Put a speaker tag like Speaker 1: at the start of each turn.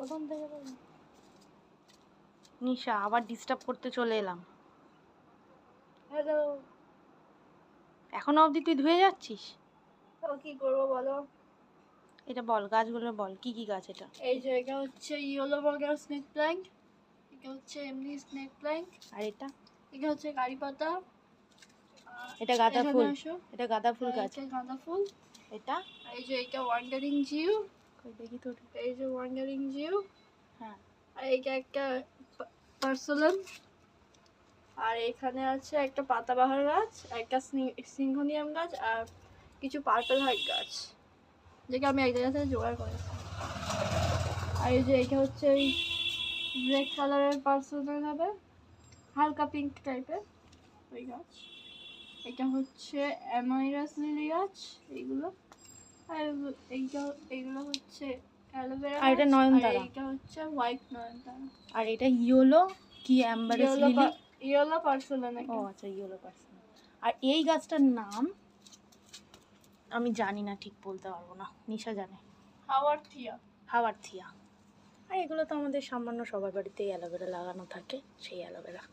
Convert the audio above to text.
Speaker 1: প্রথম থেকে বলি। নিশা আবার ডিস্টার্ব করতে চলে এলাম।
Speaker 2: হ্যালো।
Speaker 1: এখনো অবধি তুই ধুয়ে যাচ্ছিস?
Speaker 2: তো কি করবো বলো?
Speaker 1: এটা বল, গাছগুলো বল, কি কি গাছ এটা?
Speaker 2: এই যে এটা হচ্ছে ইয়েলো বার্গার স্নেক প্ল্যান্ট, এটা হচ্ছে এমনি স্নেক প্ল্যান্ট,
Speaker 1: আর এটা?
Speaker 2: এটা হচ্ছে কারি পাতা,
Speaker 1: এটা গাঁদা
Speaker 2: এখানে
Speaker 1: ফুল।
Speaker 2: আসো।
Speaker 1: এটা গাঁদা ফুল গাছ।
Speaker 2: এটা গাঁদা ফুল।
Speaker 1: এটা
Speaker 2: এই যে এটা ওয়ান্ডারিং জিউ।
Speaker 1: কই দেখি তো।
Speaker 2: এই যে ওয়ান্ডারিং জিউ।
Speaker 1: হ্যাঁ।
Speaker 2: আর এইটা একটা পার্সোলাম। আর এখানে আছে একটা পাতাবাহার গাছ, একটা সিংহনিয়াম গাছ, আর কিছু পার্পল হার্ট গাছ, যেটা আমি এক জায়গা থেকে জোগাড় করেছি। আর এই যে এটা হচ্ছে ওই রেড কালারের পার্সোনাল হবে, হালকা পিঙ্ক টাইপের ওই গাছ। এটা হচ্ছে অ্যামাইরাস লিলি গাছ এইগুলো। আর এইগুলো হচ্ছে অ্যালোভেরা।
Speaker 1: আর এটা নয়নতারা।
Speaker 2: এটা হচ্ছে হোয়াইট নয়নতারা।
Speaker 1: আর এটা ইয়েলো কি অ্যাম্বারেস লিলি?
Speaker 2: Yellow personal.
Speaker 1: ও আচ্ছা, ইয়েলো পার্সন। আর এই গাছটার নাম আমি জানি না, ঠিক বলতে পারবো না, নিশা জানে।
Speaker 2: হাওয়ার্থিয়া।
Speaker 1: হাওয়ার্থিয়া। আর এগুলো তো আমাদের সামান্য সবার বাড়িতেই অ্যালোভেরা লাগানো থাকে, সেই অ্যালোভেরা।